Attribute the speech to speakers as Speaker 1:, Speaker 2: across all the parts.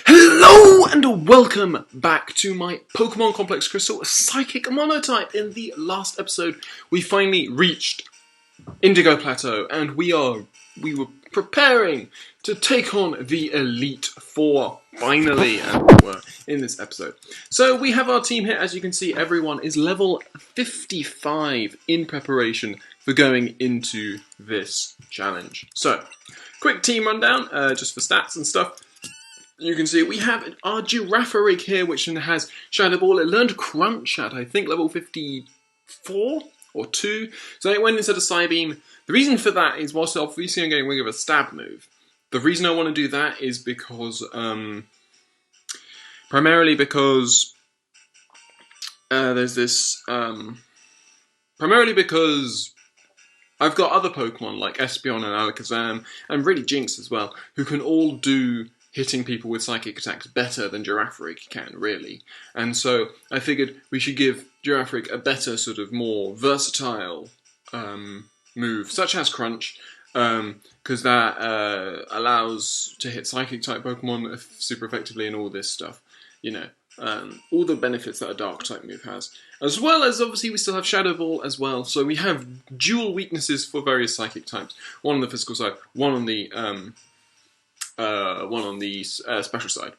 Speaker 1: Hello and welcome back to my Pokemon Complex Crystal Psychic Monotype. In the last episode, we finally reached Indigo Plateau, and we were preparing to take on the Elite Four, finally, and we're in this episode. So we have our team here. As you can see, everyone is level 55 in preparation for going into this challenge. So, quick team rundown, just for stats and stuff. You can see we have our Girafarig here, which has Shadow Ball. It learned Crunch at, I think, level 54 or 2. So it went instead of Psybeam. The reason for that is, whilst obviously I'm getting rid of a stab move, the reason I want to do that is because, primarily because there's this, primarily because I've got other Pokemon like Espeon and Alakazam, and really Jinx as well, who can all do hitting people with psychic attacks better than Girafarig can, really. And so I figured we should give Girafarig a better, sort of more versatile move, such as Crunch, because that allows to hit psychic type Pokemon super effectively and all this stuff. You know, all the benefits that a Dark type move has. As well as, obviously, we still have Shadow Ball as well, so we have dual weaknesses for various psychic types. One on the physical side, one on the special side.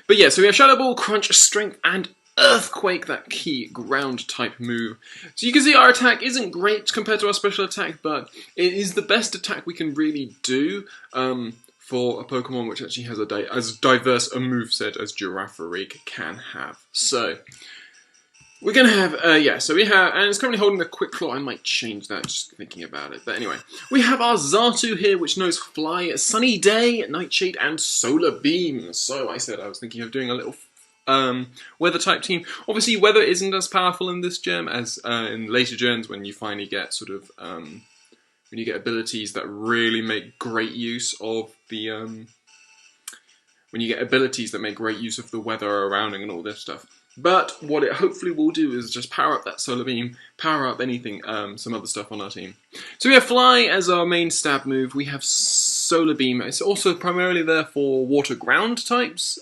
Speaker 1: But yeah, so we have Shadow Ball, Crunch, Strength, and Earthquake, that key ground type move. So you can see our attack isn't great compared to our special attack, but it is the best attack we can really do for a Pokemon which actually has as diverse a moveset as Girafarig can have. So we're going to have, so we have, and it's currently holding the Quick Claw. I might change that, just thinking about it. But anyway, we have our Xatu here, which knows Fly, Sunny Day, Nightshade, and Solar Beam. So I said I was thinking of doing a little Weather type team. Obviously, Weather isn't as powerful in this gem as in later gens, when you finally get sort of, when you get abilities that really make great use of the, when you get abilities that make great use of the weather around and all this stuff. But what it hopefully will do is just power up that Solar Beam, power up anything, some other stuff on our team. So we have Fly as our main stab move. We have Solar Beam. It's also primarily there for water ground types,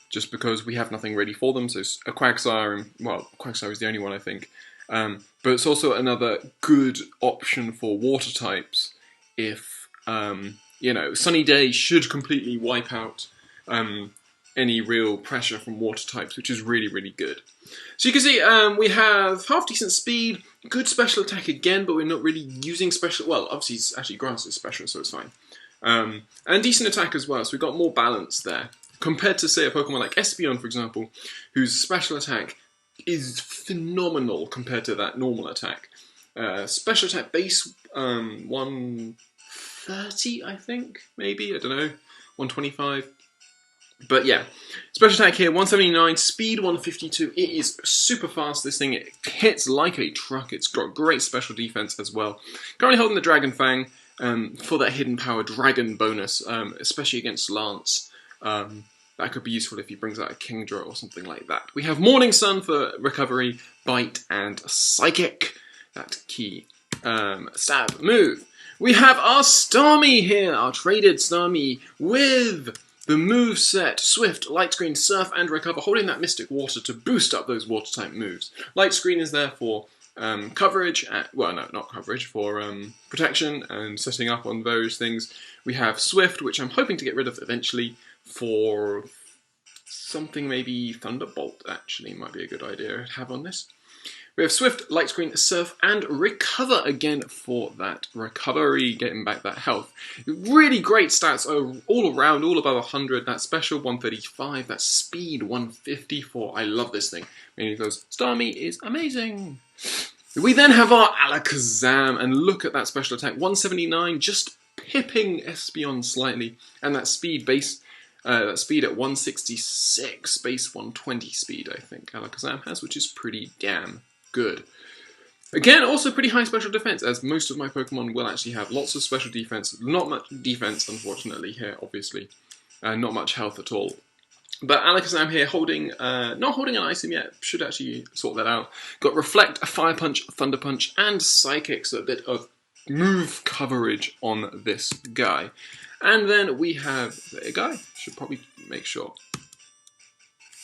Speaker 1: just because we have nothing ready for them. So a Quagsire, well, Quagsire is the only one, I think. But it's also another good option for water types if, you know, Sunny Day should completely wipe out any real pressure from water types, which is really, really good. So you can see we have half decent speed, good special attack again, but we're not really using special, well, obviously it's actually Grass is special, so it's fine. And decent attack as well, so we've got more balance there. Compared to, say, a Pokemon like Espeon, for example, whose special attack is phenomenal compared to that normal attack. Special attack base 130, I think, maybe, I don't know, 125. But yeah, special attack here, 179, speed 152, it is super fast, this thing, it hits like a truck, it's got great special defense as well. Currently holding the Dragon Fang for that hidden power dragon bonus, especially against Lance. That could be useful if he brings out a Kingdra or something like that. We have Morning Sun for recovery, bite, and psychic, that key stab move. We have our Starmie here, our traded Starmie with the moveset Swift, Light Screen, Surf, and Recover, holding that Mystic Water to boost up those water-type moves. Light Screen is there for coverage, well, no, not coverage, for protection and setting up on various things. We have Swift, which I'm hoping to get rid of eventually, for something maybe Thunderbolt, actually, might be a good idea to have on this. We have Swift, Light Screen, Surf, and Recover again for that recovery, getting back that health. Really great stats all around, all above 100. That special 135, that speed 154. I love this thing. Mainly because Starmie is amazing. We then have our Alakazam, and look at that special attack, 179, just pipping Espeon slightly, and that speed base. That speed at 166, base 120 speed, I think Alakazam has, which is pretty damn good. Again, also pretty high special defense, as most of my Pokemon will actually have lots of special defense. Not much defense, unfortunately, here, obviously. Not much health at all. But Alakazam here holding, not holding an item yet, should actually sort that out. Got Reflect, Fire Punch, Thunder Punch, and Psychic, so a bit of move coverage on this guy. And then we have a guy. Should probably make sure.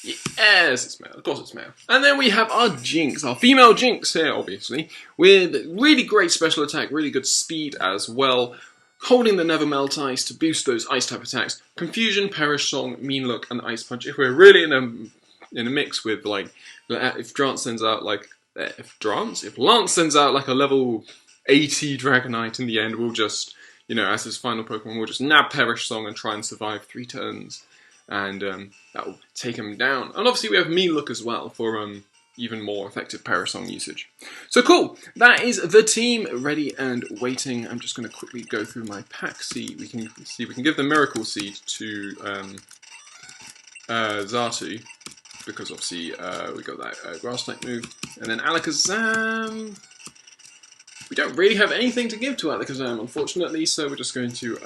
Speaker 1: Yes, it's male. Of course it's male. And then we have our Jinx, our female Jinx here, obviously, with really great special attack, really good speed as well, holding the Never Melt Ice to boost those Ice type attacks, Confusion, Perish Song, Mean Look, and Ice Punch. If we're really in a mix with, like, if Lance sends out like a level 80 Dragonite in the end, we'll just, you know, as his final Pokemon, we'll just nab Perish Song and try and survive 3 turns. And that will take him down. And obviously we have Mean Look as well for even more effective Perish Song usage. So cool, that is the team ready and waiting. I'm just going to quickly go through my pack, see we can give the Miracle Seed to Xatu, because obviously we got that Grass type move. And then Alakazam, we don't really have anything to give to Alakazam, unfortunately, so we're just going to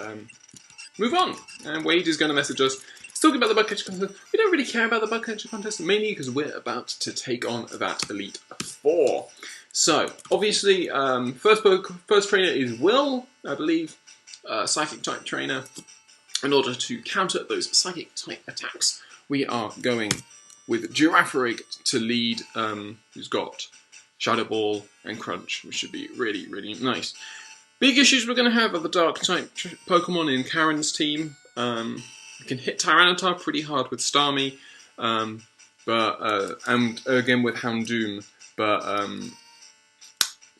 Speaker 1: move on. And Wade is going to message us. Talking about the bug catcher contest, we don't really care about the bug catcher contest, mainly because we're about to take on that Elite Four. So, obviously, first trainer is Will, I believe, Psychic type trainer. In order to counter those Psychic type attacks, we are going with Girafarig to lead, who's got Shadow Ball and Crunch, which should be really, really nice. Big issues we're going to have are the Dark type Pokemon in Karen's team. We can hit Tyranitar pretty hard with Starmie, and again with Houndoom, but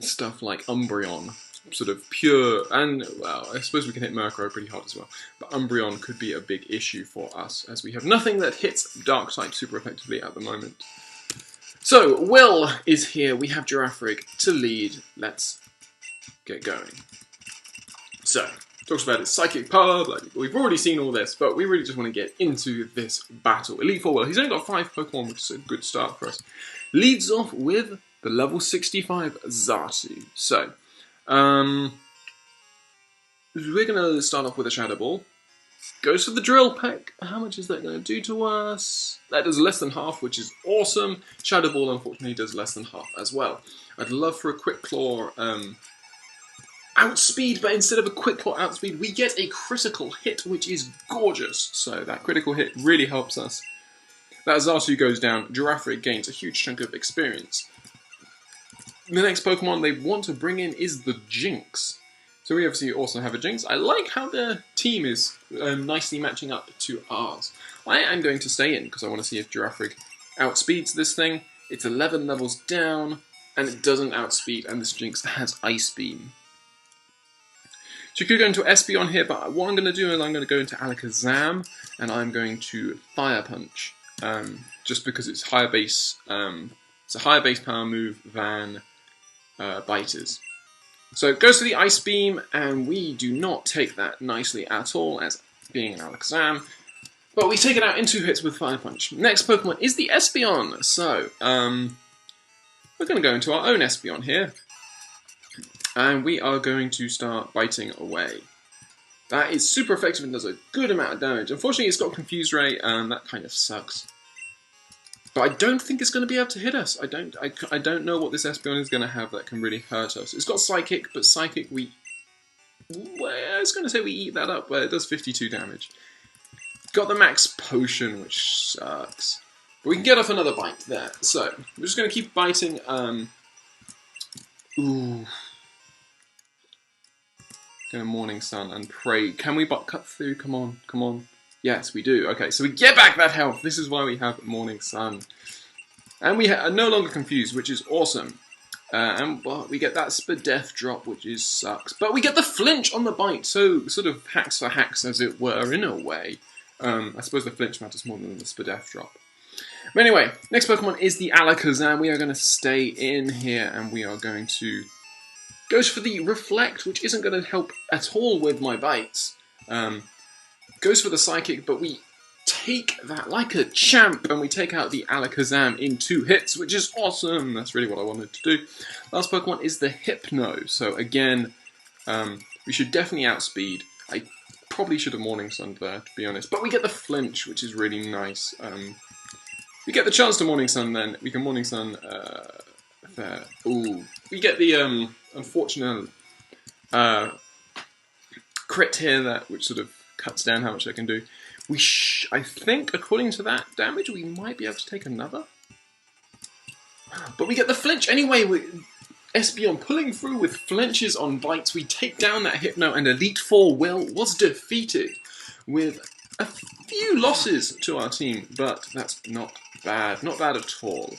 Speaker 1: stuff like Umbreon, sort of pure, and well, I suppose we can hit Murkrow pretty hard as well, but Umbreon could be a big issue for us, as we have nothing that hits Dark type super effectively at the moment. So, Will is here, we have Girafarig to lead, let's get going. So, talks about his psychic power, like, we've already seen all this, but we really just want to get into this battle. Elite Four, well, he's only got 5 Pokemon, which is a good start for us. Leads off with the level 65 Xatu. So, we're going to start off with a Shadow Ball. Goes for the Drill Peck. How much is that going to do to us? That does less than half, which is awesome. Shadow Ball, unfortunately, does less than half as well. I'd love for a Quick Claw, outspeed, but instead of a Quick Claw outspeed, we get a critical hit, which is gorgeous. So that critical hit really helps us. That Xatu goes down, Girafarig gains a huge chunk of experience. The next Pokemon they want to bring in is the Jinx. So we obviously also have a Jinx. I like how their team is nicely matching up to ours. I am going to stay in, because I want to see if Girafarig outspeeds this thing. It's 11 levels down, and it doesn't outspeed, and this Jinx has Ice Beam. So you could go into Espeon here, but what I'm going to do is I'm going to go into Alakazam, and I'm going to Fire Punch, just because it's higher base. It's a higher base power move than Biters. So it goes for the Ice Beam, and we do not take that nicely at all as being an Alakazam, but we take it out in 2 hits with Fire Punch. Next Pokemon is the Espeon. So we're going to go into our own Espeon here. And we are going to start biting away. That is super effective and does a good amount of damage. Unfortunately, it's got Confuse Ray, and that kind of sucks. But I don't think it's going to be able to hit us. I don't know what this Espeon is going to have that can really hurt us. It's got Psychic, but Psychic well, I was going to say we eat that up, but it does 52 damage. Got the Max Potion, which sucks. But we can get off another bite there. So, we're just going to keep biting. Ooh. Go Morning Sun and pray. Can we cut through? Come on, come on. Yes, we do. Okay, so we get back that health. This is why we have Morning Sun. And we are no longer confused, which is awesome. And we get that Spadef drop, which sucks. But we get the flinch on the bite, so sort of hacks for hacks, as it were, in a way. I suppose the flinch matters more than the Spadef drop. But anyway, next Pokemon is the Alakazam. We are going to stay in here, and we are going to... Goes for the Reflect, which isn't going to help at all with my bites. Goes for the Psychic, but we take that like a champ, and we take out the Alakazam in 2 hits, which is awesome. That's really what I wanted to do. Last Pokemon is the Hypno. So again, we should definitely outspeed. I probably should have Morning Sun there, to be honest. But we get the Flinch, which is really nice. We get the chance to Morning Sun, then we can Morning Sun there. Ooh, we get the unfortunate crit here, which sort of cuts down how much I can do. I think, according to that damage, we might be able to take another. But we get the flinch anyway. Espeon pulling through with flinches on bites. We take down that Hypno, and Elite Four was defeated with a few losses to our team, but that's not bad. Not bad at all.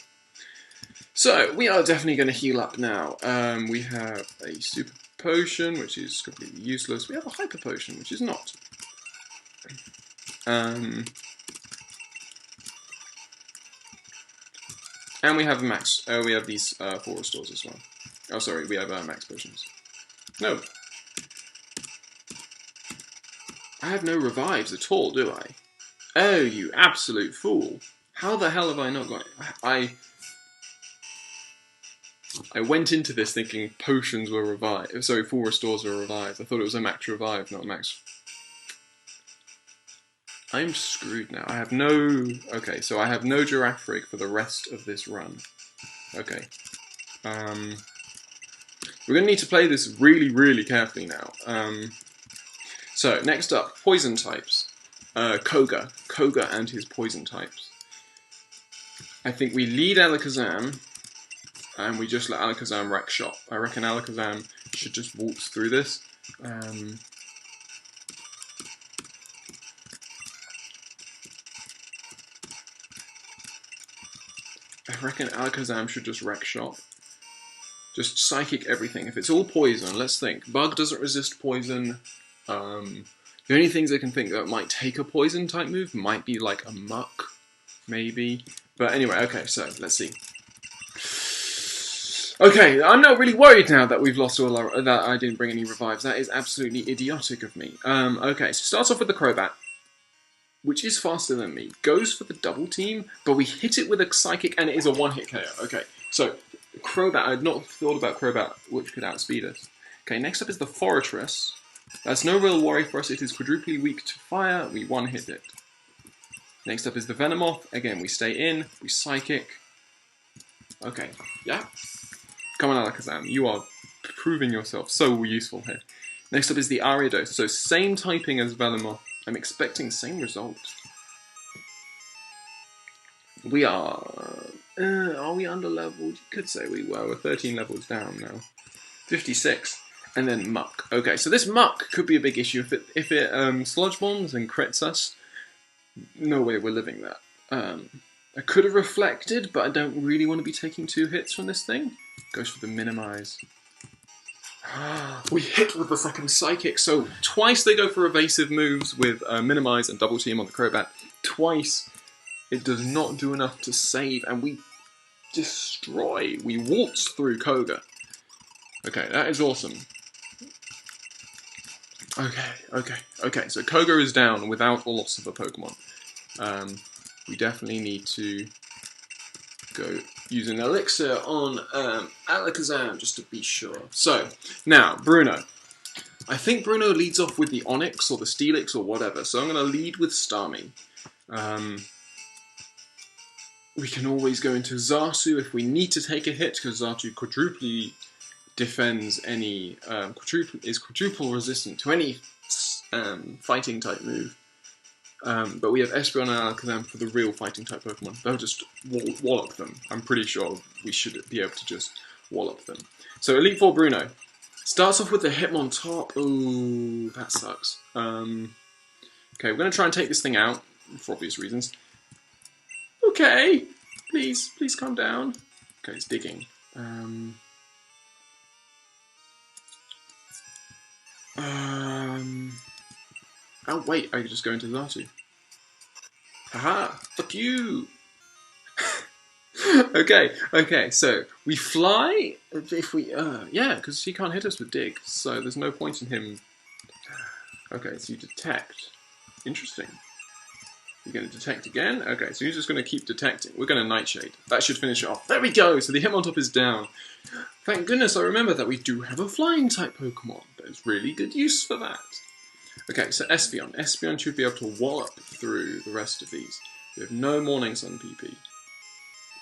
Speaker 1: So, we are definitely going to heal up now. We have a Super Potion, which is completely useless. We have a Hyper Potion, which is not. And we have max. We have these 4 restores as well. Oh, sorry, we have max potions. No. I have no revives at all, do I? Oh, you absolute fool. How the hell have I not got it? I went into this thinking potions were revived. Sorry, 4 restores were revived. I thought it was a max revive, not a max. I'm screwed now. I have no... Okay, so I have no Giraffrig for the rest of this run. Okay. We're going to need to play this really, really carefully now. So, next up, poison types. Koga. Koga and his poison types. I think we lead Alakazam, and we just let Alakazam wreck shop. I reckon Alakazam should just waltz through this. I reckon Alakazam should just wreck shop. Just psychic everything. If it's all poison, let's think. Bug doesn't resist poison. The only things I can think that might take a poison type move might be like a muck, maybe. But anyway, okay, so let's see. Okay, I'm not really worried now that we've lost all our... that I didn't bring any revives. That is absolutely idiotic of me. Okay, so starts off with the Crobat, which is faster than me. Goes for the double team, but we hit it with a Psychic, and it is a one-hit KO. Okay, so Crobat, I had not thought about Crobat, which could outspeed us. Okay, next up is the Forretress. That's no real worry for us. It is quadruply weak to fire. We one-hit it. Next up is the Venomoth. Again, we stay in. We Psychic. Okay, yeah. Come on, Alakazam. You are proving yourself so useful here. Next up is the Ariados. So same typing as Venomoth. I'm expecting same result. We are we under-leveled? You could say we were. We're 13 levels down now. 56. And then Muck. Okay, so this Muck could be a big issue. If it Sludge Bombs and crits us, no way we're living that. I could have reflected, but I don't really want to be taking 2 hits from this thing. Goes for the Minimize. We hit with the second Psychic, so twice they go for evasive moves with Minimize and Double Team on the Crobat. Twice it does not do enough to save, and we destroy. We waltz through Koga. Okay, that is awesome. Okay, so Koga is down without a loss of a Pokemon. We definitely need to go use an elixir on Alakazam just to be sure. So, now, Bruno. I think Bruno leads off with the Onyx or the Steelix or whatever, so I'm going to lead with Starmie. We can always go into Xatu if we need to take a hit, because Xatu quadruply defends any, is quadruple resistant to any fighting type move. But we have Espeon and Alakazam for the real fighting type Pokemon. They'll just wallop them. I'm pretty sure we should be able to just wallop them. So Elite Four Bruno. Starts off with the Hitmontop. Ooh, that sucks. Okay, we're going to try and take this thing out, for obvious reasons. Okay, please calm down. Okay, it's digging. Oh wait, I could just go into Xatu. Haha, fuck you! Okay, so we fly, if we, yeah, because he can't hit us with Dig, so there's no point in him. Okay, so you detect. Interesting. You're going to detect again? Okay, so you're just going to keep detecting. We're going to Nightshade. That should finish it off. There we go! So the Hitmontop is down. Thank goodness I remember that we do have a flying type Pokemon. There's really good use for that. Okay, so Espeon. Espeon should be able to wallop through the rest of these. We have no Morning Sun PP.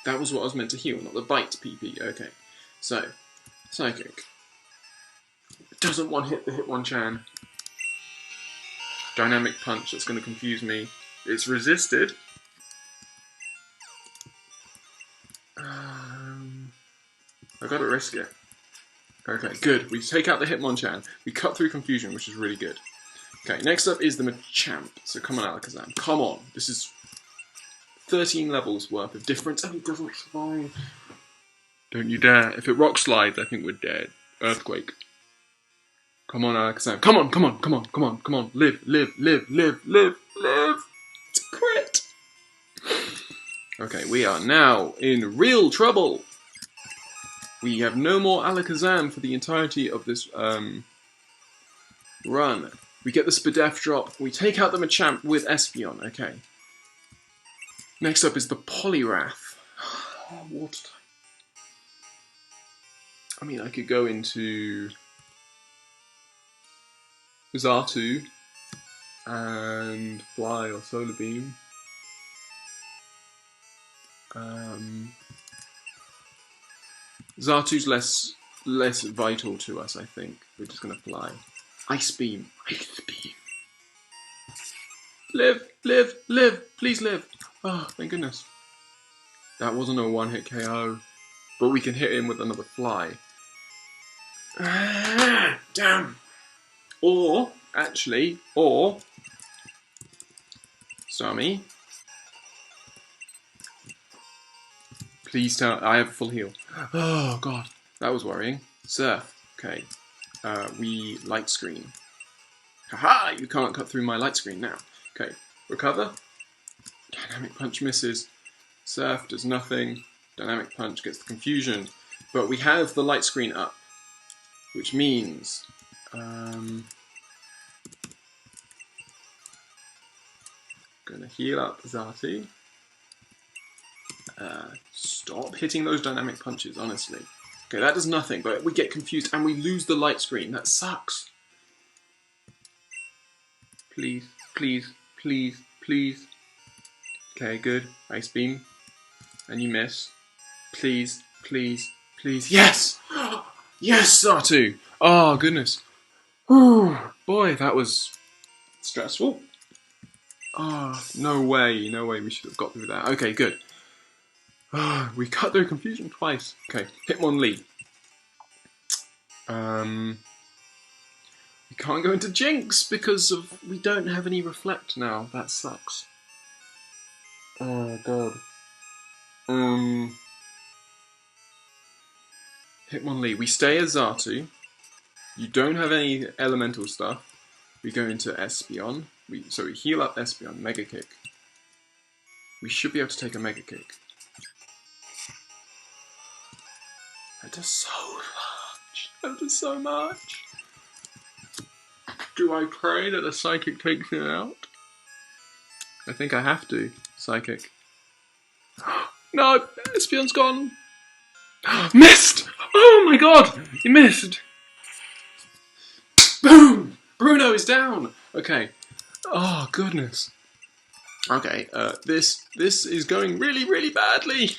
Speaker 1: That was what I was meant to heal, not the Bite PP. Okay, so Psychic. Doesn't one hit the Hitmonchan. Dynamic punch, that's going to confuse me. It's resisted. I've got to risk it. Okay, good. We take out the Hitmonchan. We cut through confusion, which is really good. Okay, next up is the Machamp. So come on, Alakazam. Come on. This is 13 levels worth of difference. And it doesn't survive. Don't you dare. If it rock slides, I think we're dead. Earthquake. Come on, Alakazam. Come on, come on, come on, come on, come on. Live, live, live, live, live, live. It's a crit. Okay, we are now in real trouble. We have no more Alakazam for the entirety of this run. We get the Spadef drop. We take out the Machamp with Espeon. Okay. Next up is the Poliwrath. Water type. I mean, I could go into Xatu and Fly or Solar Beam. Xatu's less vital to us, I think. We're just gonna fly. Ice Beam. Ice Beam. Live! Live! Live! Please live! Oh, thank goodness. That wasn't a one-hit KO. But we can hit him with another fly. Ah, damn! Or, actually, Starmie. Please tell. I have a full heal. Oh god, that was worrying. Surf. Okay. We light screen. Haha! You can't cut through my light screen now. Okay. Recover. Dynamic punch misses. Surf does nothing. Dynamic punch gets the confusion. But we have the light screen up, which means gonna heal up Xatu. Stop hitting those dynamic punches, honestly. Okay, that does nothing, but we get confused and we lose the light screen. That sucks. Please, please, please, please. Okay, good. Ice Beam. And you miss. Please, please, please. Yes! Yes, Xatu! Oh, goodness. Whew. Boy, that was stressful. Oh, no way. No way we should have got through that. Okay, good. We cut through confusion twice. Okay, Hitmonlee. We can't go into Jinx because we don't have any Reflect now. That sucks. Oh god. Hitmonlee. We stay as Xatu. You don't have any elemental stuff. We go into Espeon. So we heal up Espeon. Mega Kick. We should be able to take a Mega Kick. That does so much. That does so much. Do I pray that a Psychic takes it out? I think I have to. Psychic. No! Espeon's gone! Missed! Oh my god! He missed! Boom! Bruno is down! Okay. Oh, goodness. Okay, this is going really, really badly.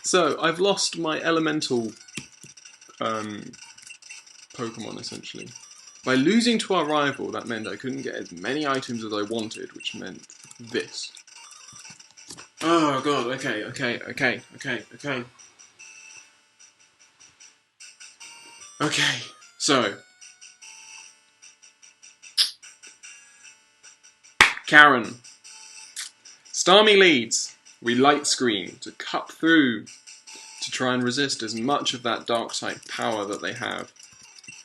Speaker 1: So, I've lost my elemental Pokemon, essentially. By losing to our rival, that meant I couldn't get as many items as I wanted, which meant this. Oh god, okay. Okay, so... Karen. Starmie leads. We light screen to cut through to try and resist as much of that dark type power that they have.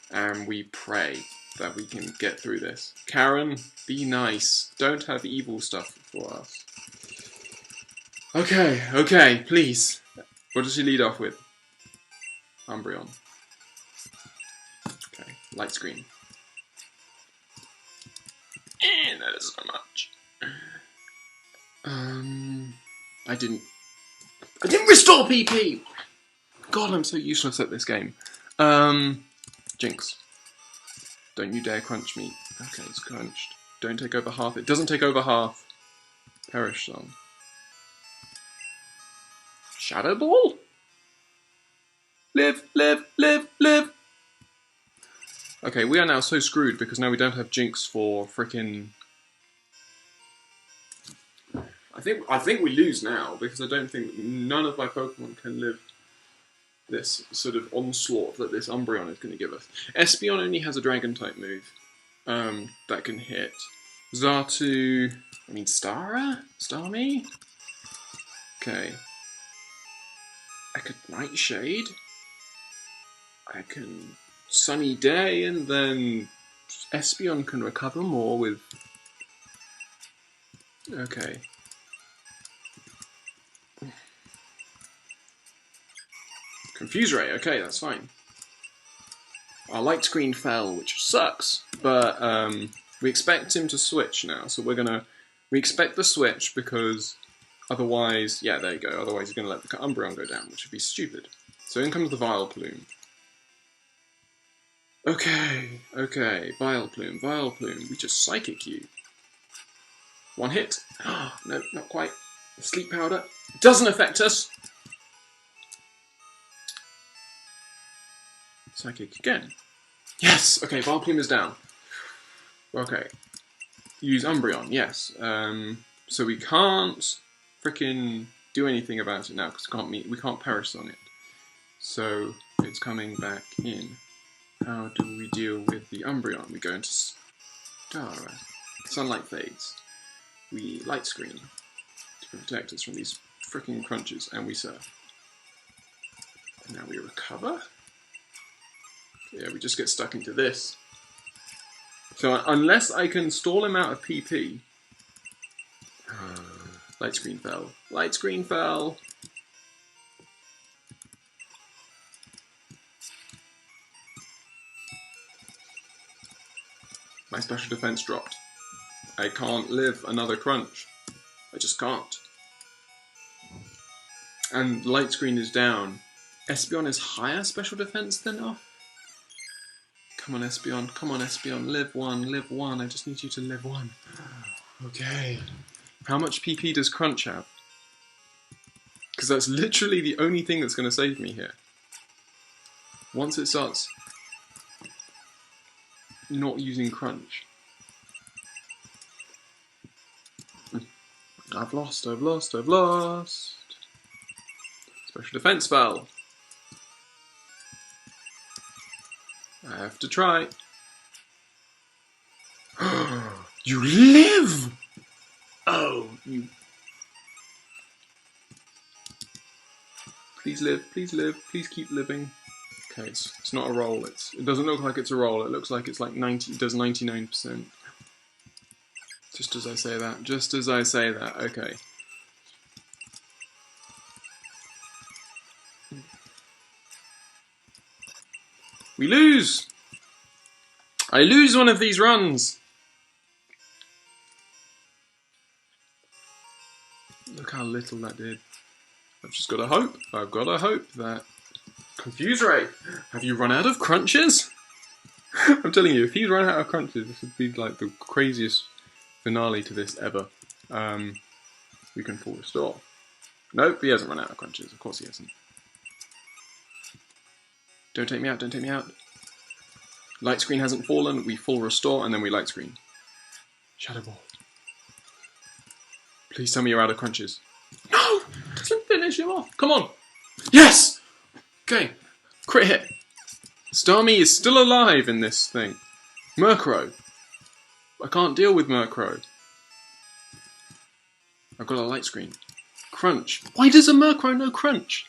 Speaker 1: And we pray that we can get through this. Karen, be nice. Don't have evil stuff for us. Okay, please. What does she lead off with? Umbreon. Okay, light screen. That is so much. I didn't restore PP! God, I'm so useless at this game. Jinx. Don't you dare crunch me. Okay, it's crunched. Don't take over half. It doesn't take over half. Perish Song. Shadow Ball? Live, live, live, live! Okay, we are now so screwed because now we don't have Jinx for frickin'... I think we lose now because I don't think none of my Pokemon can live this sort of onslaught that this Umbreon is going to give us. Espeon only has a Dragon-type move that can hit. Xatu... I mean, Stara? Starmie? Okay. I could Nightshade. I can Sunny Day, and then Espeon can recover more with... Okay. Confuse Ray, okay, that's fine. Our light screen fell, which sucks, but we expect him to switch now, so we're gonna... We expect the switch because otherwise... Yeah, there you go, otherwise he's gonna let the Umbreon go down, which would be stupid. So in comes the Vileplume. Okay, Vileplume, we just Psychic you. One hit. No, not quite. Sleep Powder. Doesn't affect us! Psychic again. Yes! Okay, Vileplume is down. Okay. Use Umbreon, yes. So we can't frickin' do anything about it now, because we can't perish on it. So it's coming back in. How do we deal with the Umbreon? We go into Stara. Sunlight fades. We light screen to protect us from these frickin' crunches, and we surf. And now we recover. Yeah, we just get stuck into this. So unless I can stall him out of PP... Light screen fell. Light screen fell! My special defense dropped. I can't live another crunch. I just can't. And light screen is down. Espeon is higher special defense than off. Come on, Espeon, live one, I just need you to live one. Okay. How much PP does Crunch have? Because that's literally the only thing that's going to save me here. Once it starts not using Crunch. I've lost. Special defense fell. I have to try. You live! Oh, you... Please live, please keep living. Okay, it's not a roll, it doesn't look like it's a roll, it looks like it's like 90, it does 99%. Just as I say that, okay. We lose! I lose one of these runs! Look how little that did. I've just got to hope. I've got to hope that... Confuse Ray! Have you run out of crunches? I'm telling you, if he's run out of crunches, this would be like the craziest finale to this ever. We can full restore. Nope, he hasn't run out of crunches. Of course he hasn't. Don't take me out, don't take me out. Light screen hasn't fallen, we full restore, and then we light screen. Shadow Ball. Please tell me you're out of crunches. No! Doesn't finish him off. Come on. Yes! Okay. Crit hit. Starmie is still alive in this thing. Murkrow. I can't deal with Murkrow. I've got a light screen. Crunch. Why does a Murkrow no crunch?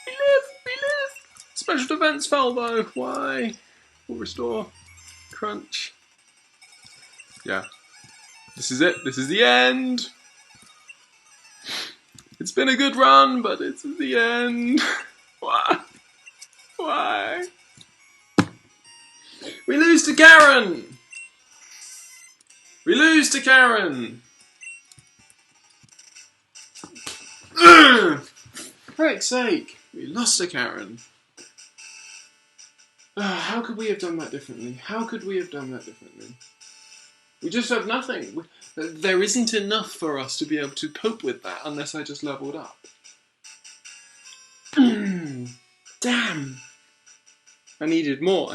Speaker 1: We live! Special defense fell though. Why? We'll restore. Crunch. Yeah. This is it. This is the end. It's been a good run, but it's the end. Why? Why? We lose to Karen! We lose to Karen! For heck's sake! We lost to Karen. How could we have done that differently? How could we have done that differently? We just have nothing. There isn't enough for us to be able to cope with that unless I just leveled up. Damn! I needed more.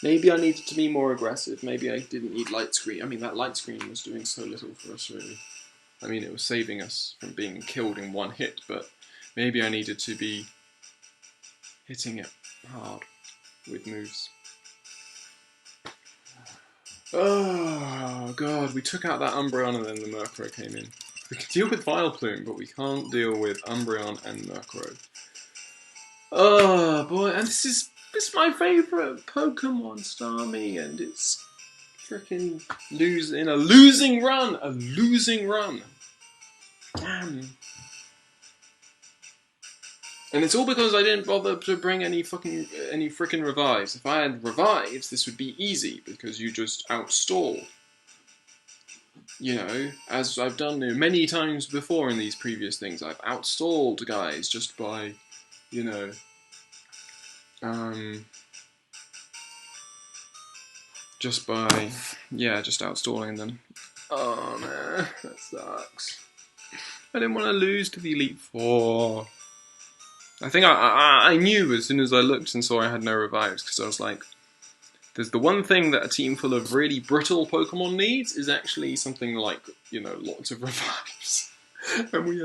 Speaker 1: Maybe I needed to be more aggressive. Maybe I didn't need light screen. I mean, that light screen was doing so little for us, really. I mean, it was saving us from being killed in one hit, but maybe I needed to be hitting it hard with moves. Oh, God, we took out that Umbreon and then the Murkrow came in. We can deal with Vileplume, but we can't deal with Umbreon and Murkrow. Oh, boy, and this is my favourite Pokemon, Starmie, and it's freaking in a losing run! A losing run! Damn. And it's all because I didn't bother to bring any frickin' revives. If I had revives, this would be easy, because you just outstall. You know, as I've done many times before in these previous things, I've outstalled guys just by, you know, just outstalling them. Oh man, that sucks. I didn't want to lose to the Elite Four. I think I knew as soon as I looked and saw I had no revives, because I was like, there's the one thing that a team full of really brittle Pokemon needs is actually something like, you know, lots of revives. And we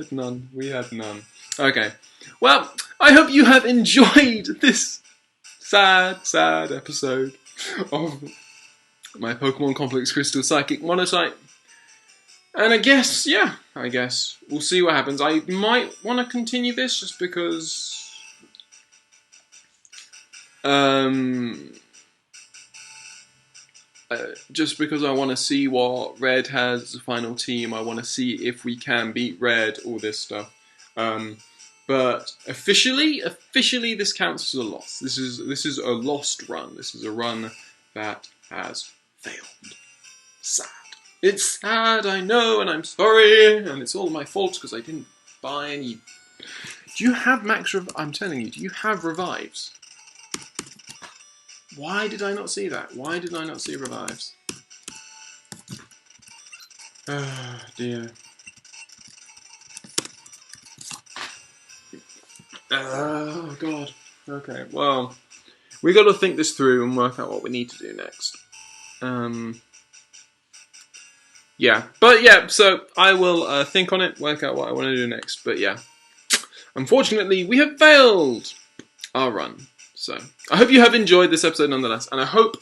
Speaker 1: had none. Okay. Well, I hope you have enjoyed this sad episode of my Pokemon Complex Crystal Psychic Monotype. And I guess we'll see what happens. I might want to continue this just because I want to see what Red has as a final team. I want to see if we can beat Red, all this stuff. But officially this counts as a loss. This is a lost run. This is a run that has failed. Sad. It's sad, I know, and I'm sorry, and it's all my fault because I didn't buy any. Do you have I'm telling you, do you have revives? Why did I not see that? Why did I not see revives? Oh, dear. Oh, God. Okay, well, we got to think this through and work out what we need to do next. So I will think on it, work out what I want to do next. But yeah, unfortunately, we have failed our run. So I hope you have enjoyed this episode nonetheless, and I hope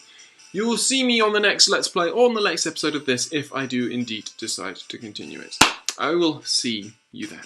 Speaker 1: you will see me on the next Let's Play or on the next episode of this if I do indeed decide to continue it. I will see you then.